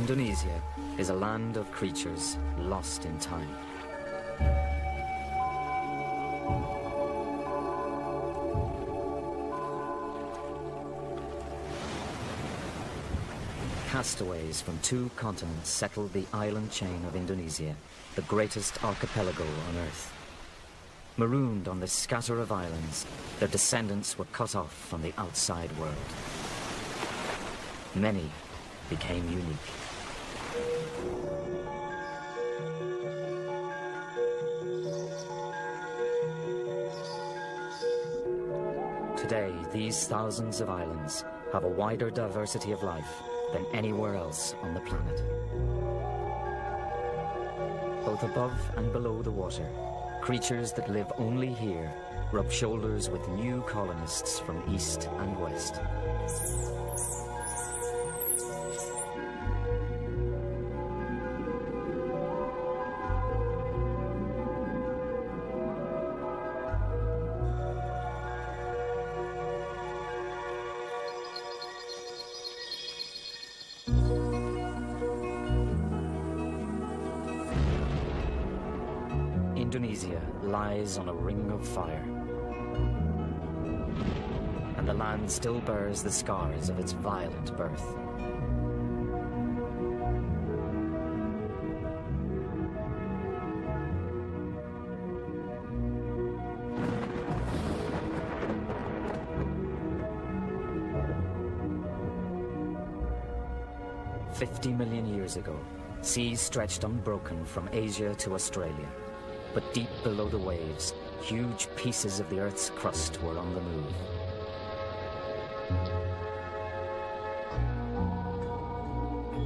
Indonesia is a land of creatures lost in time. Castaways from 2 continents settled the island chain of Indonesia, the greatest archipelago on Earth. Marooned on this scatter of islands, their descendants were cut off from the outside world. Many became unique. Today, these thousands of islands have a wider diversity of life than anywhere else on the planet. Both above and below the water, creatures that live only here rub shoulders with new colonists from east and west. Indonesia lies on a ring of fire, and the land still bears the scars of its violent birth. "50 million years ago, seas stretched unbroken from Asia to Australia. But deep below the waves, huge pieces of the Earth's crust were on the move.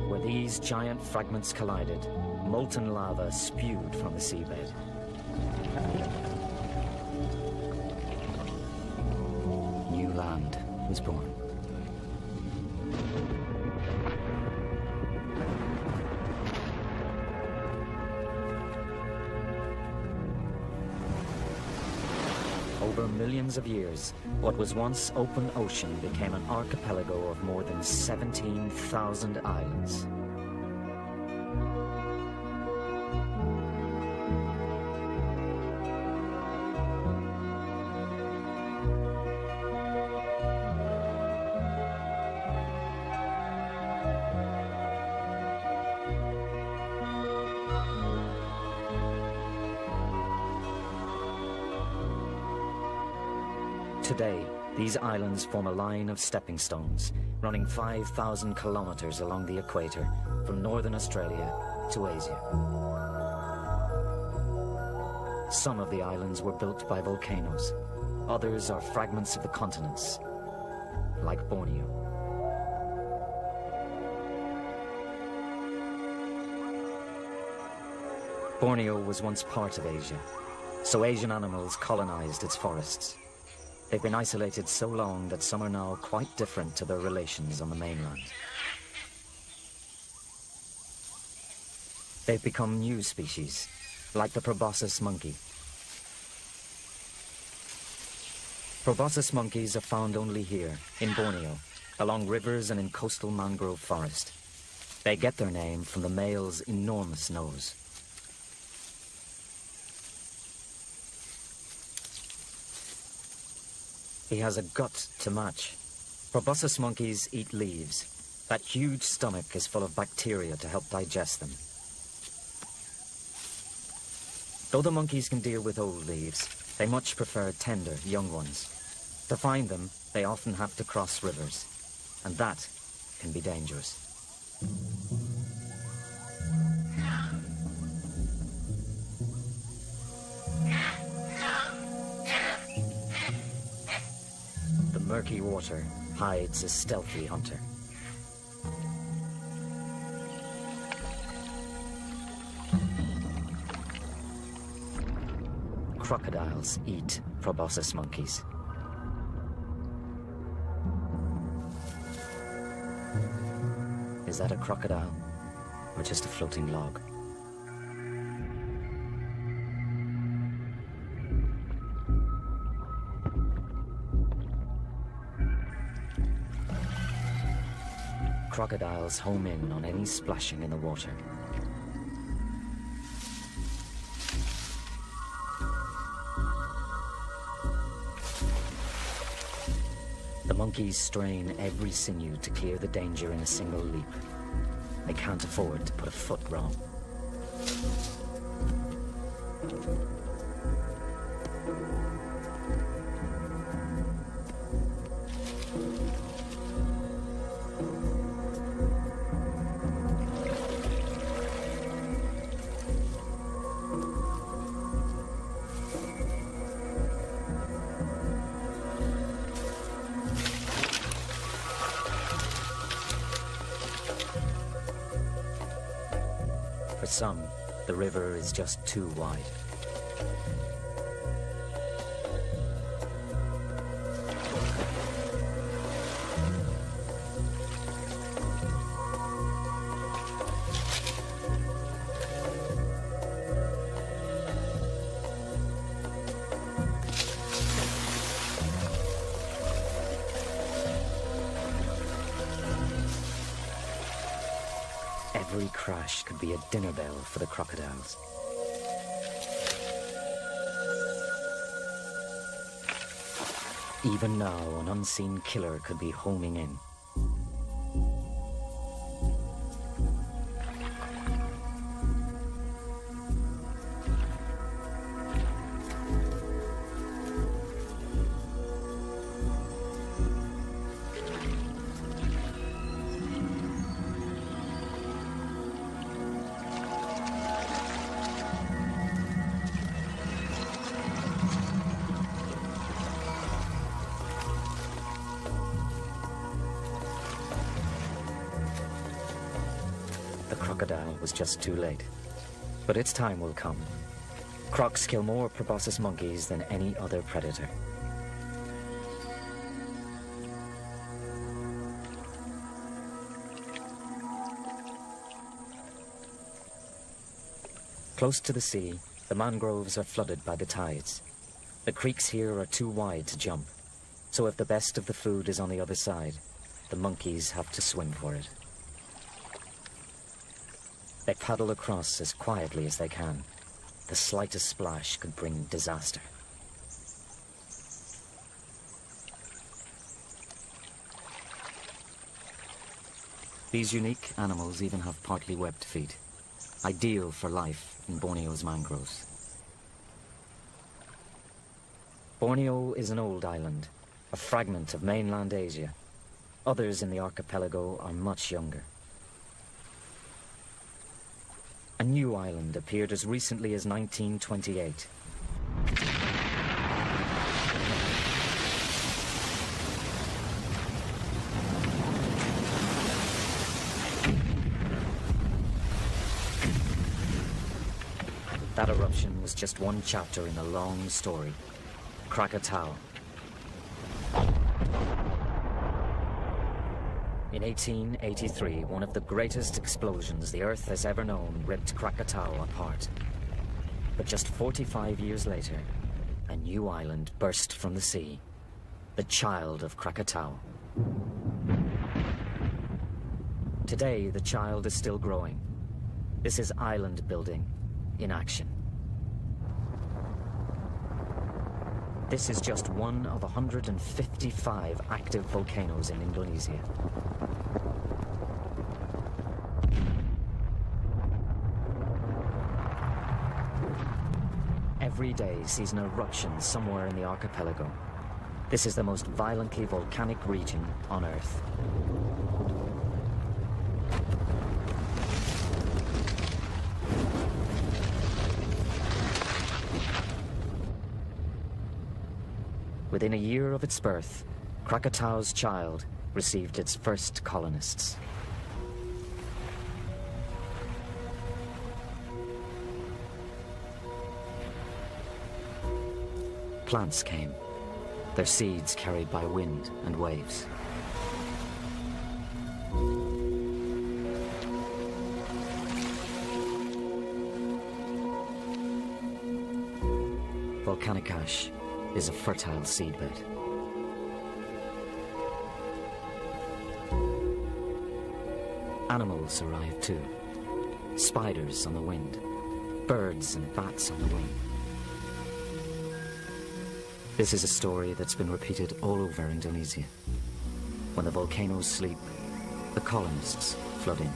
Where these giant fragments collided, molten lava spewed from the seabed. New land was born. Over millions of years, what was once open ocean became an archipelago of more than 17,000 islands. Today, these islands form a line of stepping stones, running 5,000 kilometers along the equator, from northern Australia to Asia. Some of the islands were built by volcanoes. Others are fragments of the continents, like Borneo. Borneo was once part of Asia, so Asian animals colonized its forests. They've been isolated so long that some are now quite different to their relations on the mainland. They've become new species, like the proboscis monkey. Proboscis monkeys are found only here, in Borneo, along rivers and in coastal mangrove forest. They get their name from the male's enormous nose. He has a gut to match. Proboscis monkeys eat leaves. That huge stomach is full of bacteria to help digest them. Though the monkeys can deal with old leaves, they much prefer tender, young ones. To find them, they often have to cross rivers, and that can be dangerous. The murky water hides a stealthy hunter. Crocodiles eat proboscis monkeys. Is that a crocodile or just a floating log? crocodiles home in on any splashing in the water. The monkeys strain every sinew to clear the danger in a single leap. They can't afford to put a foot wrong. For some, the river is just too wide. Every crash could be a dinner bell for the crocodiles. Even now, an unseen killer could be homing in. The crocodile was just too late. But its time will come. Crocs kill more proboscis monkeys than any other predator. Close to the sea, the mangroves are flooded by the tides. The creeks here are too wide to jump, so if the best of the food is on the other side, the monkeys have to swim for it. They paddle across as quietly as they can. The slightest splash could bring disaster. These unique animals even have partly webbed feet, ideal for life in Borneo's mangroves. Borneo is an old island, a fragment of mainland Asia. Others in the archipelago are much younger. A new island appeared as recently as 1928. That eruption was just one chapter in a long story. Krakatoa. In 1883, one of the greatest explosions the Earth has ever known ripped Krakatoa apart. But just 45 years later, a new island burst from the sea. The child of Krakatoa. Today, the child is still growing. This is island building in action. This is just one of 155 active volcanoes in Indonesia. Every day sees an eruption somewhere in the archipelago. This is the most violently volcanic region on Earth. Within a year of its birth, Krakatoa's child received its first colonists. Plants came, their seeds carried by wind and waves. Volcanic ash is a fertile seedbed. Animals arrive too. Spiders on the wind, birds and bats on the wing. This is a story that's been repeated all over Indonesia. When the volcanoes sleep, the colonists flood in.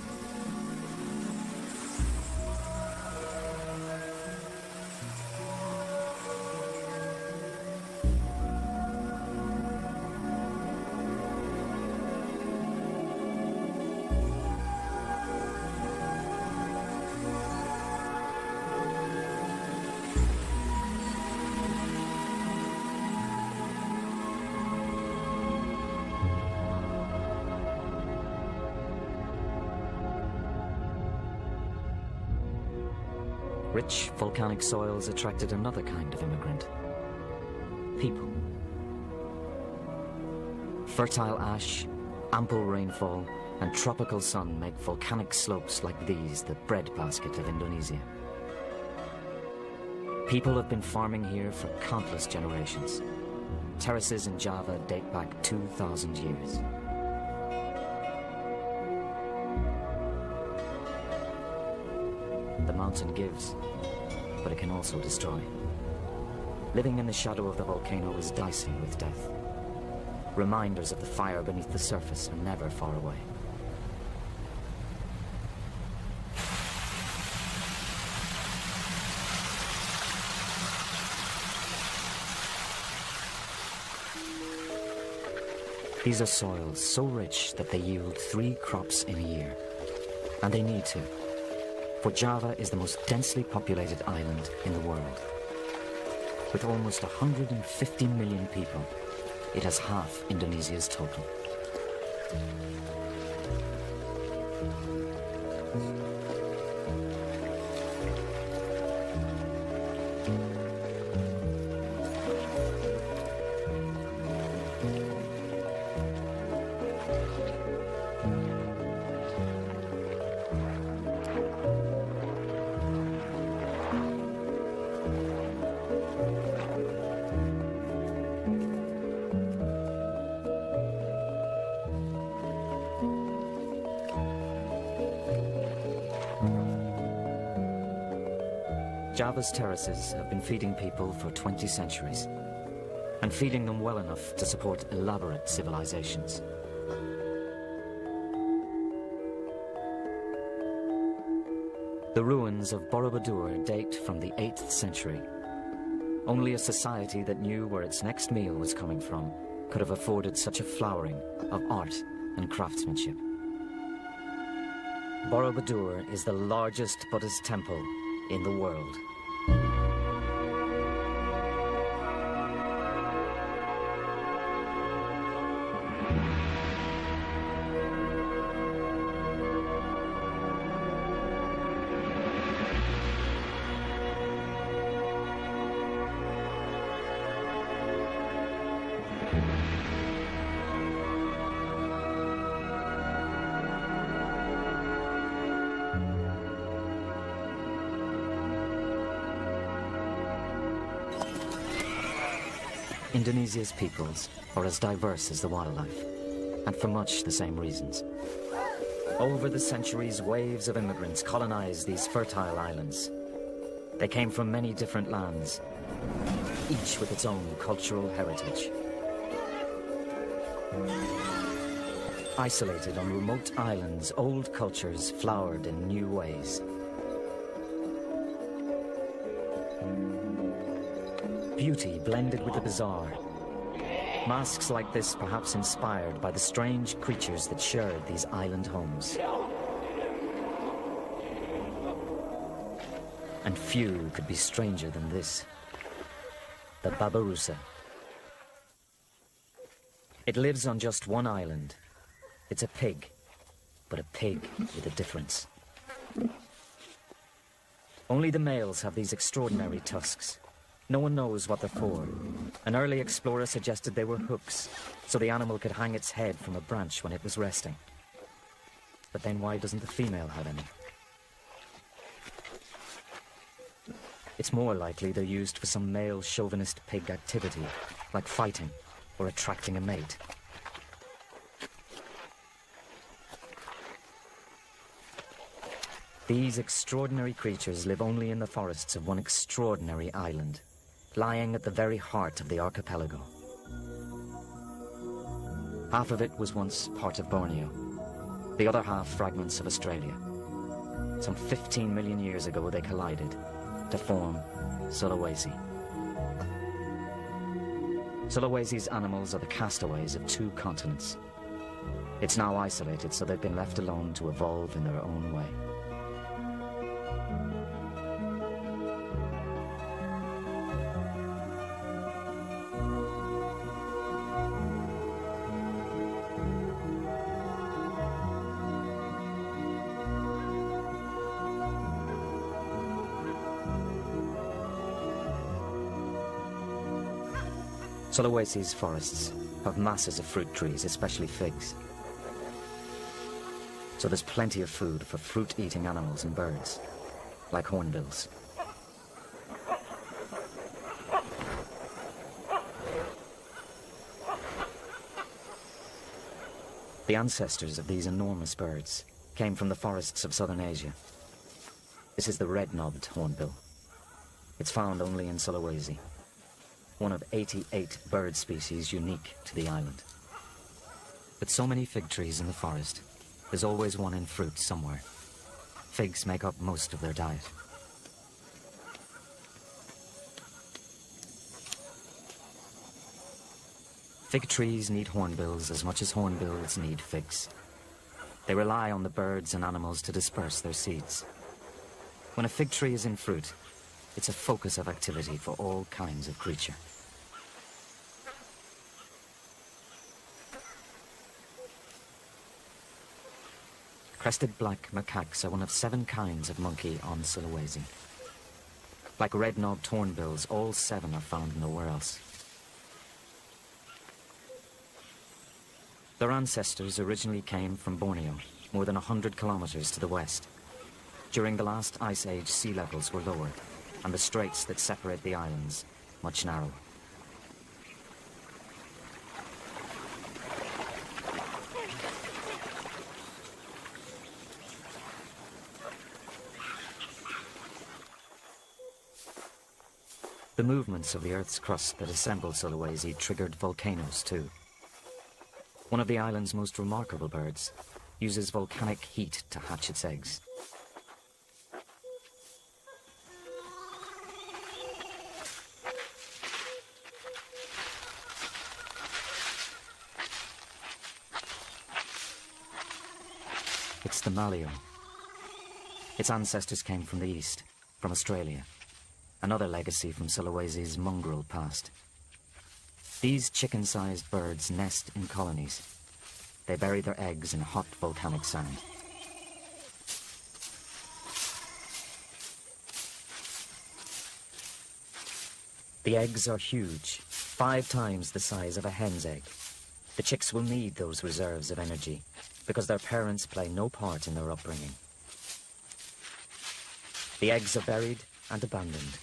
Rich volcanic soils attracted another kind of immigrant. People. Fertile ash, ample rainfall, and tropical sun make volcanic slopes like these the breadbasket of Indonesia. People have been farming here for countless generations. Terraces in Java date back 2,000 years. The mountain gives, but it can also destroy. Living in the shadow of the volcano is dicey with death. Reminders of the fire beneath the surface are never far away. These are soils so rich that they yield 3 crops in a year. And they need to. For Java is the most densely populated island in the world. With almost 150 million people, it has half Indonesia's total. Java's terraces have been feeding people for 20 centuries, and feeding them well enough to support elaborate civilizations. The ruins of Borobudur date from the 8th century. Only a society that knew where its next meal was coming from could have afforded such a flowering of art and craftsmanship. Borobudur is the largest Buddhist temple in the world. Indonesia's peoples are as diverse as the wildlife, and for much the same reasons. Over the centuries, waves of immigrants colonized these fertile islands. They came from many different lands, each with its own cultural heritage. Isolated on remote islands, old cultures flowered in new ways. Beauty blended with the bizarre. Masks like this perhaps inspired by the strange creatures that shared these island homes. And few could be stranger than this. The babirusa. It lives on just one island. It's a pig, but a pig with a difference. Only the males have these extraordinary tusks. No one knows what they're for. An early explorer suggested they were hooks, so the animal could hang its head from a branch when it was resting. But then why doesn't the female have any? It's more likely they're used for some male chauvinist pig activity, like fighting or attracting a mate. These extraordinary creatures live only in the forests of one extraordinary island, lying at the very heart of the archipelago. Half of it was once part of Borneo, the other half fragments of Australia. Some 15 million years ago they collided to form Sulawesi. Sulawesi's animals are the castaways of 2 continents. It's now isolated, so they've been left alone to evolve in their own way. Sulawesi's forests have masses of fruit trees, especially figs. So there's plenty of food for fruit-eating animals and birds, like hornbills. The ancestors of these enormous birds came from the forests of southern Asia. This is the red-knobbed hornbill. It's found only in Sulawesi, one of 88 bird species unique to the island. With so many fig trees in the forest, there's always one in fruit somewhere. Figs make up most of their diet. Fig trees need hornbills as much as hornbills need figs. They rely on the birds and animals to disperse their seeds. When a fig tree is in fruit, it's a focus of activity for all kinds of creature. Crested black macaques are one of 7 kinds of monkey on Sulawesi. Like red-knobbed hornbills, all 7 are found nowhere else. Their ancestors originally came from Borneo, more than 100 kilometers to the west. During the last ice age, sea levels were lower, and the straits that separate the islands much narrower. The movements of the Earth's crust that assembled Sulawesi triggered volcanoes too. One of the island's most remarkable birds uses volcanic heat to hatch its eggs. It's the maleo. Its ancestors came from the east, from Australia, another legacy from Sulawesi's mongrel past. These chicken-sized birds nest in colonies. They bury their eggs in hot volcanic sand. The eggs are huge, 5 times the size of a hen's egg. The chicks will need those reserves of energy because their parents play no part in their upbringing. The eggs are buried and abandoned.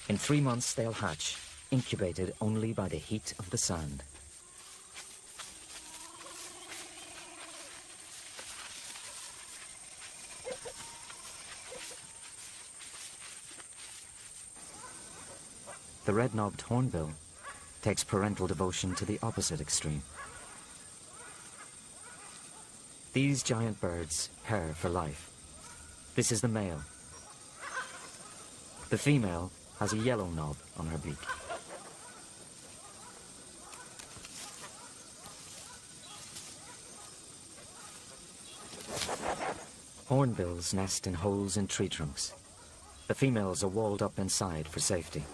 In 3 months they'll hatch, incubated only by the heat of the sand. The red-knobbed hornbill takes parental devotion to the opposite extreme. These giant birds pair for life. This is the male. The female has a yellow knob on her beak. Hornbills nest in holes in tree trunks. The females are walled up inside for safety.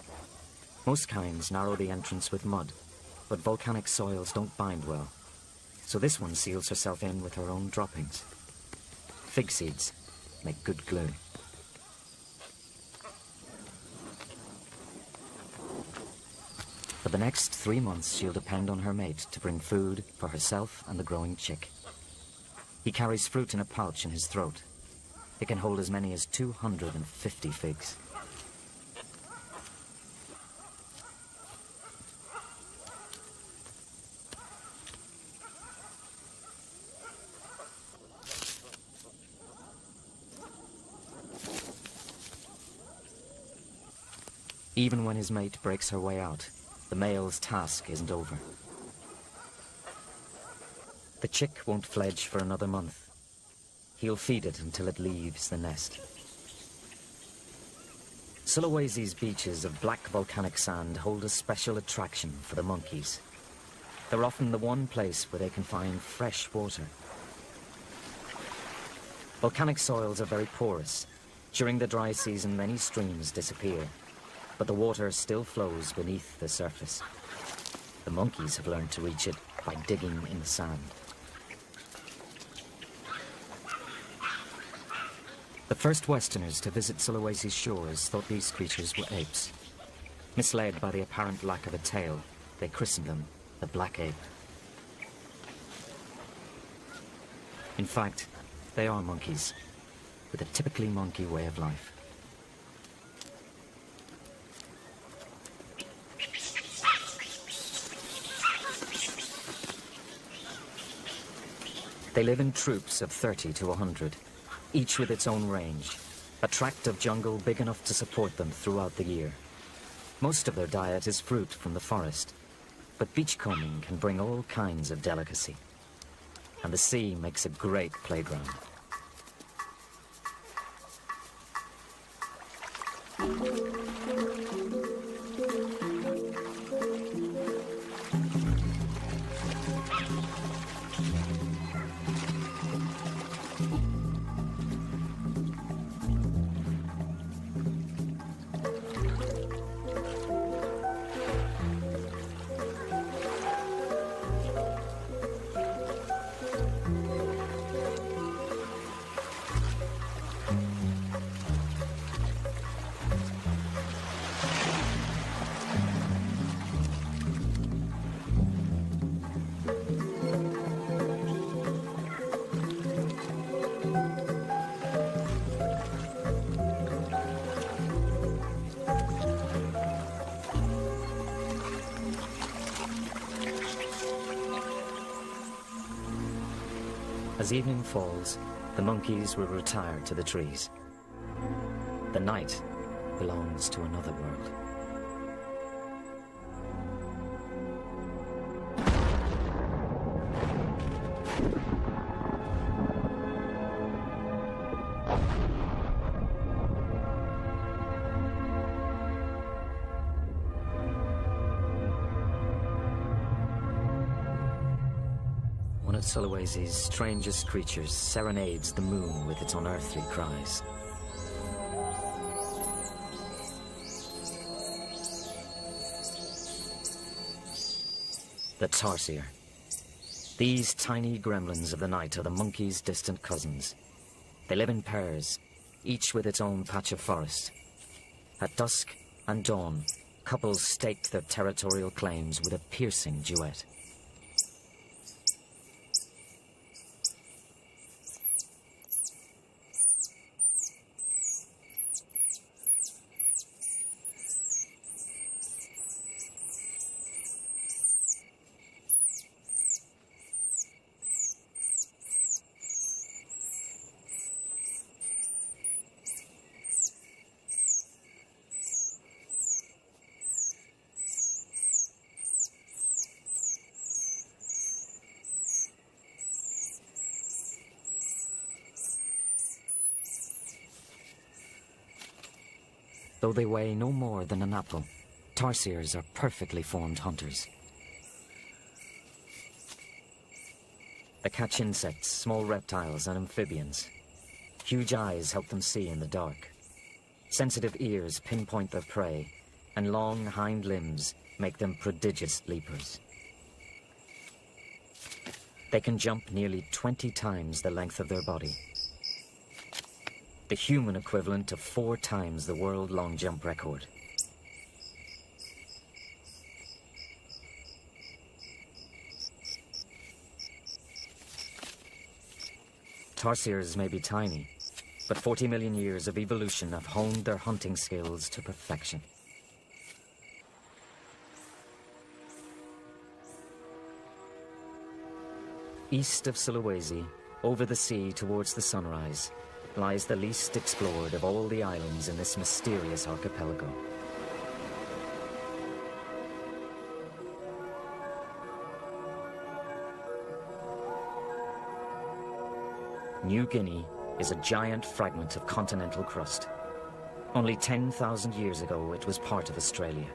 Most kinds narrow the entrance with mud, but volcanic soils don't bind well. So this one seals herself in with her own droppings. Fig seeds make good glue. For the next 3 months, she'll depend on her mate to bring food for herself and the growing chick. He carries fruit in a pouch in his throat. It can hold as many as 250 figs. Even when his mate breaks her way out, the male's task isn't over. The chick won't fledge for another month. He'll feed it until it leaves the nest. Sulawesi's beaches of black volcanic sand hold a special attraction for the monkeys. They're often the one place where they can find fresh water. Volcanic soils are very porous. During the dry season, many streams disappear, but the water still flows beneath the surface. The monkeys have learned to reach it by digging in the sand. The first Westerners to visit Sulawesi's shores thought these creatures were apes. Misled by the apparent lack of a tail, they christened them the black ape. In fact, they are monkeys, with a typically monkey way of life. They live in troops of 30 to 100, each with its own range, a tract of jungle big enough to support them throughout the year. Most of their diet is fruit from the forest, but beachcombing can bring all kinds of delicacy, and the sea makes a great playground. As evening falls, the monkeys will retire to the trees. The night belongs to another world. One of Sulawesi's strangest creatures serenades the moon with its unearthly cries. The tarsier. These tiny gremlins of the night are the monkeys' distant cousins. They live in pairs, each with its own patch of forest. At dusk and dawn, couples stake their territorial claims with a piercing duet. Though they weigh no more than an apple, tarsiers are perfectly formed hunters. They catch insects, small reptiles, and amphibians. Huge eyes help them see in the dark. Sensitive ears pinpoint their prey, and long hind limbs make them prodigious leapers. They can jump nearly 20 times the length of their body, the human equivalent of 4 times the world long jump record. Tarsiers may be tiny, but 40 million years of evolution have honed their hunting skills to perfection. East of Sulawesi, over the sea towards the sunrise, lies the least explored of all the islands in this mysterious archipelago. New Guinea is a giant fragment of continental crust. Only 10,000 years ago, it was part of Australia.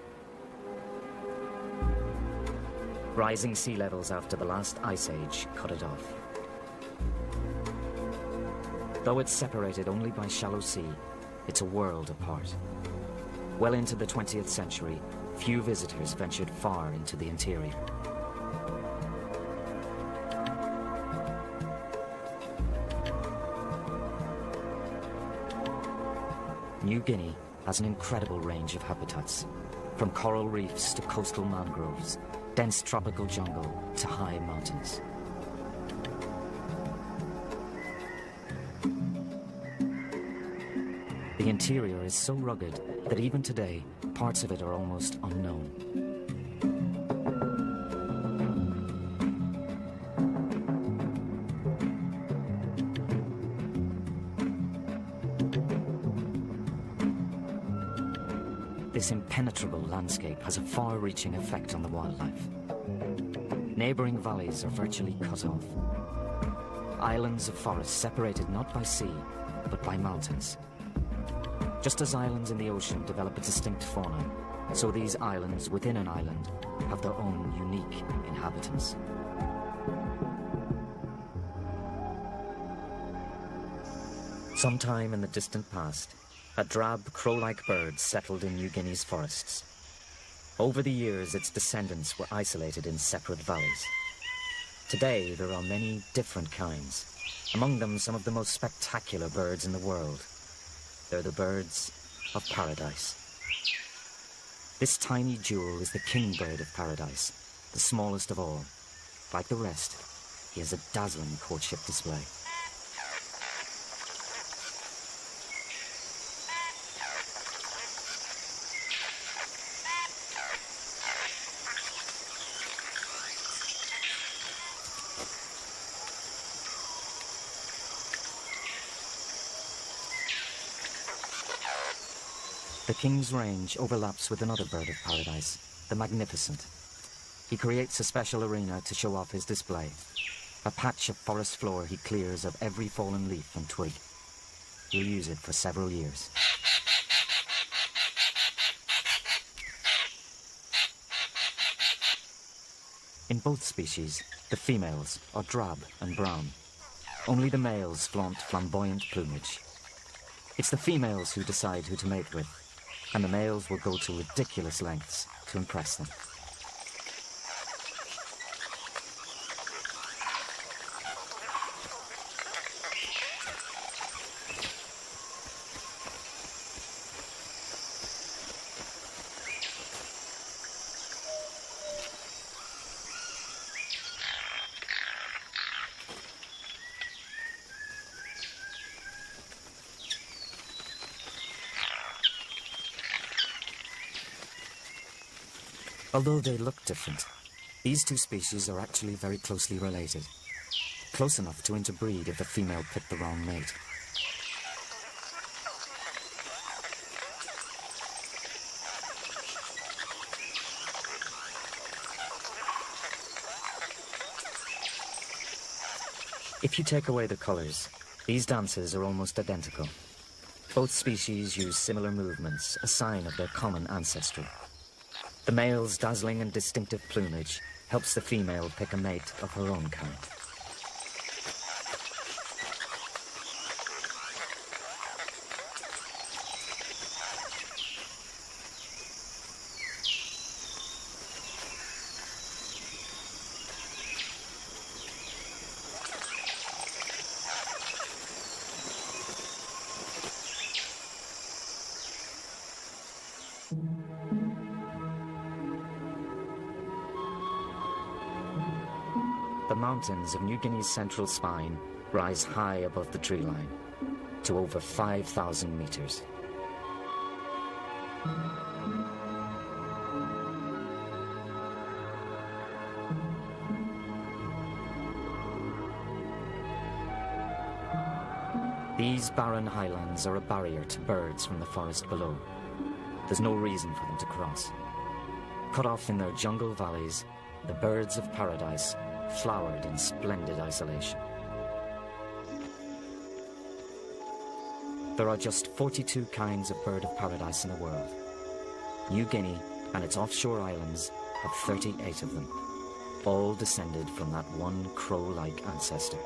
Rising sea levels after the last ice age cut it off. Though it's separated only by shallow sea, it's a world apart. Well into the 20th century, few visitors ventured far into the interior. New Guinea has an incredible range of habitats, from coral reefs to coastal mangroves, dense tropical jungle to high mountains. The interior is so rugged that even today, parts of it are almost unknown. This impenetrable landscape has a far-reaching effect on the wildlife. Neighboring valleys are virtually cut off. Islands of forest separated not by sea, but by mountains. Just as islands in the ocean develop a distinct fauna, so these islands within an island have their own unique inhabitants. Sometime in the distant past, a drab crow-like bird settled in New Guinea's forests. Over the years, its descendants were isolated in separate valleys. Today, there are many different kinds, among them some of the most spectacular birds in the world. They're the birds of paradise. This tiny jewel is the kingbird of paradise, the smallest of all. Like the rest, he has a dazzling courtship display. The king's range overlaps with another bird of paradise, the magnificent. He creates a special arena to show off his display, a patch of forest floor he clears of every fallen leaf and twig. He'll use it for several years. In both species, the females are drab and brown. Only the males flaunt flamboyant plumage. It's the females who decide who to mate with, and the males will go to ridiculous lengths to impress them. Although they look different, these two species are actually very closely related. Close enough to interbreed if the female picked the wrong mate. If you take away the colors, these dances are almost identical. Both species use similar movements, a sign of their common ancestry. The male's dazzling and distinctive plumage helps the female pick a mate of her own kind. The mountains of New Guinea's central spine rise high above the tree line, to over 5,000 meters. These barren highlands are a barrier to birds from the forest below. There's no reason for them to cross. Cut off in their jungle valleys, the birds of paradise flowered in splendid isolation. There are just 42 kinds of bird of paradise in the world. New Guinea and its offshore islands have 38 of them, all descended from that one crow-like ancestor.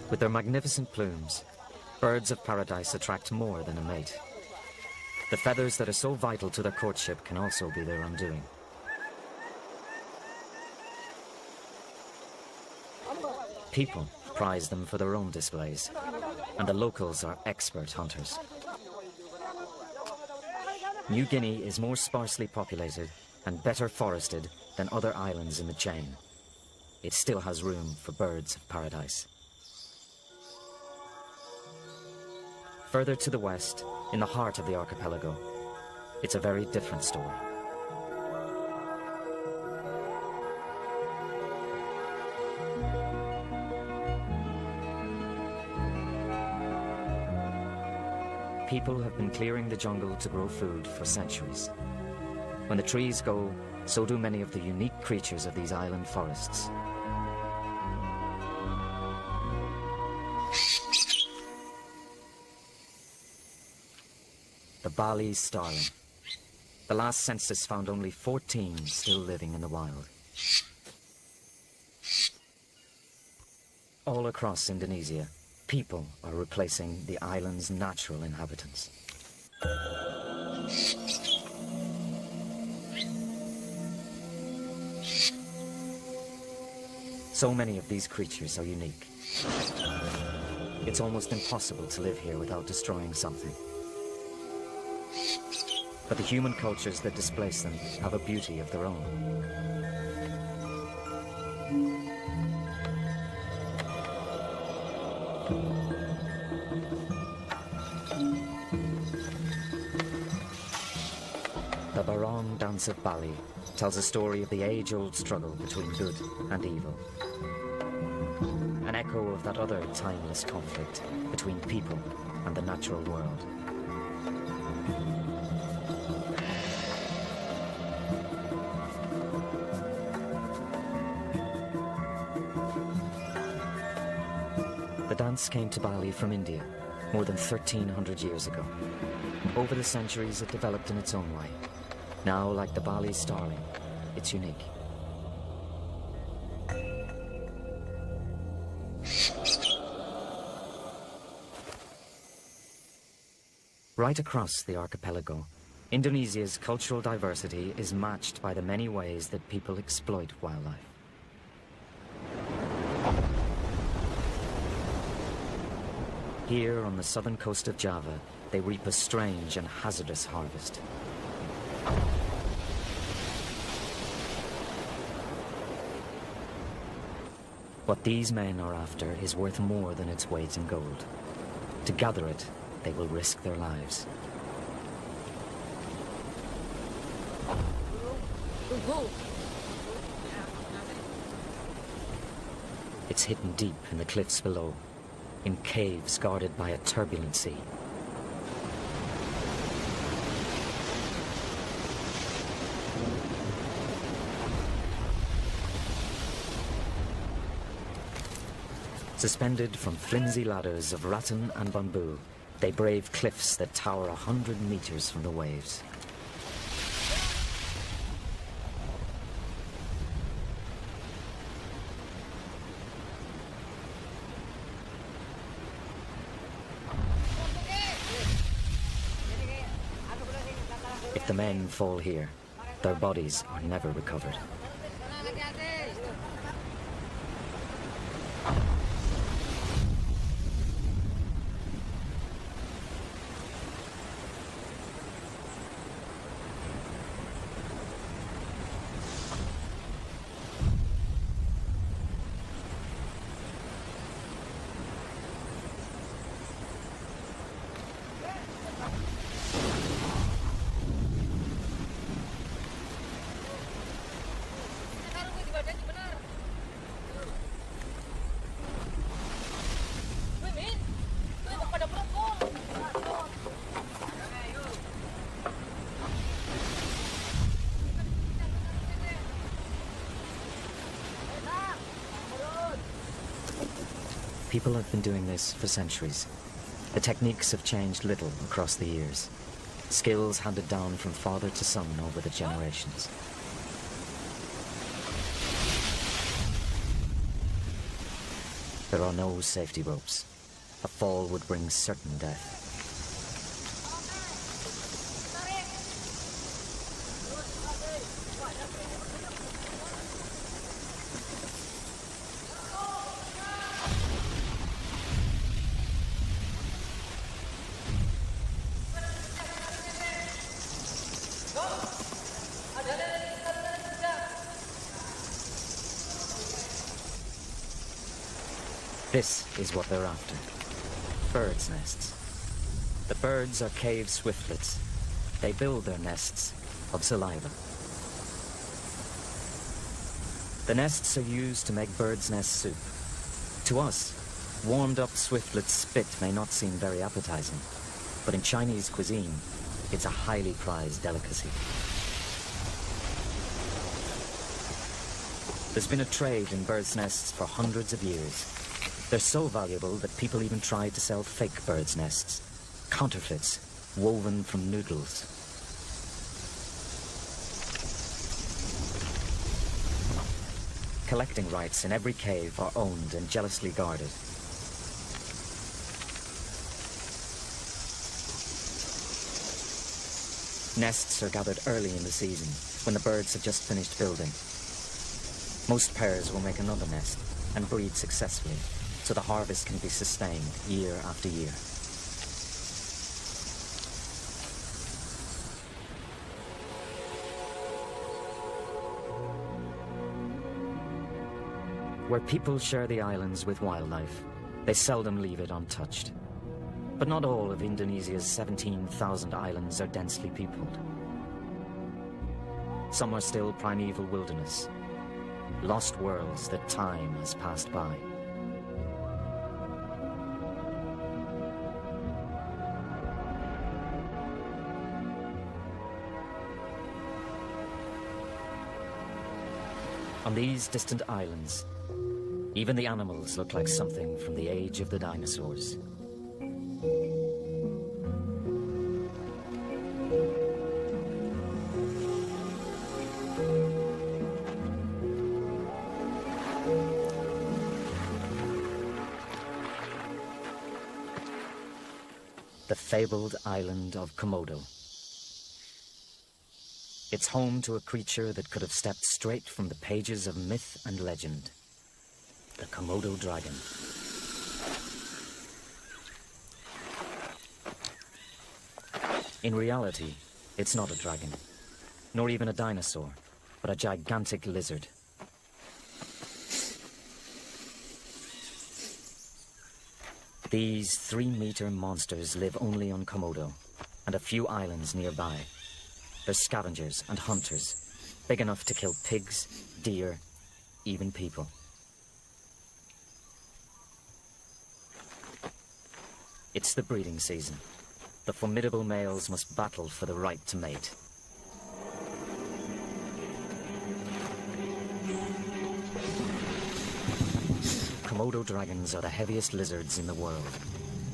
With their magnificent plumes, birds of paradise attract more than a mate. The feathers that are so vital to their courtship can also be their undoing. People prize them for their own displays, and the locals are expert hunters. New Guinea is more sparsely populated and better forested than other islands in the chain. It still has room for birds of paradise. Further to the west, in the heart of the archipelago, it's a very different story. People have been clearing the jungle to grow food for centuries. When the trees go, so do many of the unique creatures of these island forests. The Bali starling. The last census found only 14 still living in the wild. All across Indonesia, people are replacing the island's natural inhabitants. So many of these creatures are unique. It's almost impossible to live here without destroying something. But the human cultures that displace them have a beauty of their own. The Barong Dance of Bali tells a story of the age-old struggle between good and evil. An echo of that other timeless conflict between people and the natural world. The dance came to Bali from India more than 1,300 years ago. Over the centuries, it developed in its own way. Now, like the Bali starling, it's unique. Right across the archipelago, Indonesia's cultural diversity is matched by the many ways that people exploit wildlife. Here on the southern coast of Java, they reap a strange and hazardous harvest. What these men are after is worth more than its weight in gold. To gather it, they will risk their lives. It's hidden deep in the cliffs below, in caves guarded by a turbulent sea. Suspended from flimsy ladders of rattan and bamboo, they brave cliffs that tower 100 meters from the waves. If the men fall here, their bodies are never recovered. People have been doing this for centuries. The techniques have changed little across the years. Skills handed down from father to son over the generations. There are no safety ropes. A fall would bring certain death. This is what they're after. Birds' nests. The birds are cave swiftlets. They build their nests of saliva. The nests are used to make bird's nest soup. To us, warmed-up swiftlet spit may not seem very appetizing, but in Chinese cuisine, it's a highly prized delicacy. There's been a trade in birds' nests for hundreds of years. They're so valuable that people even tried to sell fake birds' nests, counterfeits, woven from noodles. Collecting rights in every cave are owned and jealously guarded. Nests are gathered early in the season, when the birds have just finished building. Most pairs will make another nest and breed successfully, so the harvest can be sustained year after year. Where people share the islands with wildlife, they seldom leave it untouched. But not all of Indonesia's 17,000 islands are densely peopled. Some are still primeval wilderness, lost worlds that time has passed by. On these distant islands, even the animals look like something from the age of the dinosaurs. The fabled island of Komodo. It's home to a creature that could have stepped straight from the pages of myth and legend. The Komodo dragon. In reality, it's not a dragon, nor even a dinosaur, but a gigantic lizard. These 3-meter monsters live only on Komodo and a few islands nearby. They're scavengers and hunters, big enough to kill pigs, deer, even people. It's the breeding season. The formidable males must battle for the right to mate. Komodo dragons are the heaviest lizards in the world.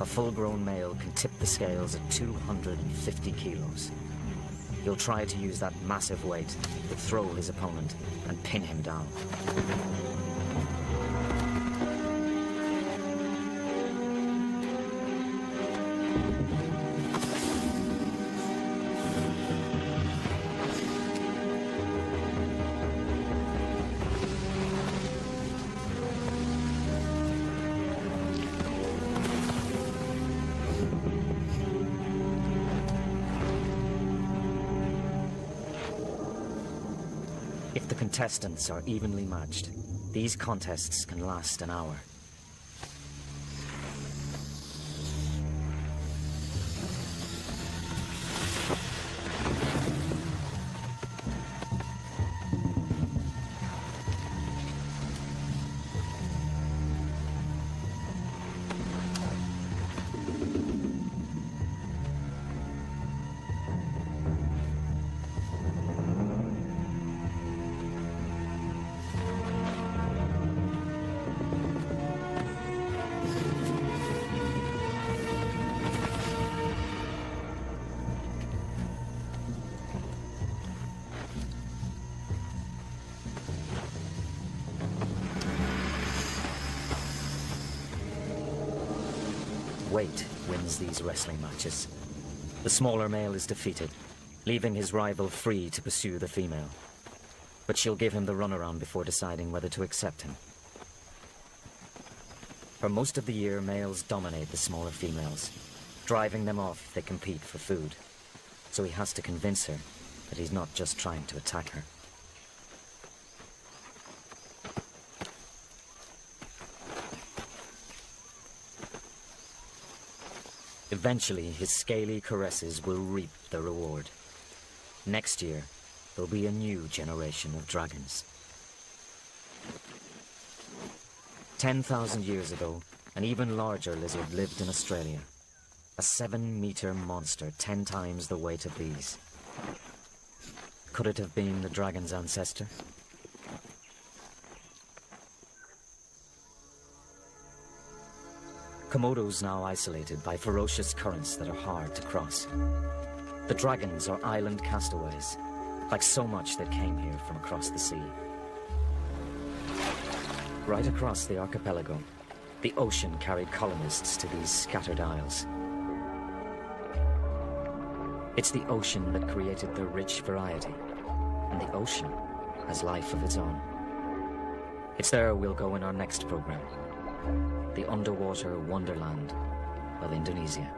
A full-grown male can tip the scales at 250 kilos. He'll try to use that massive weight to throw his opponent and pin him down. If the contestants are evenly matched, these contests can last an hour. Weight wins these wrestling matches. The smaller male is defeated, leaving his rival free to pursue the female. But she'll give him the runaround before deciding whether to accept him. For most of the year, males dominate the smaller females. Driving them off, they compete for food. So he has to convince her that he's not just trying to attack her. Eventually, his scaly caresses will reap the reward. Next year, there'll be a new generation of dragons. 10,000 years ago, an even larger lizard lived in Australia. A 7-meter monster, 10 times the weight of these. Could it have been the dragon's ancestor? Komodo's now isolated by ferocious currents that are hard to cross. The dragons are island castaways, like so much that came here from across the sea. Right across the archipelago, the ocean carried colonists to these scattered isles. It's the ocean that created the rich variety, and the ocean has life of its own. It's there we'll go in our next program. The underwater wonderland of Indonesia.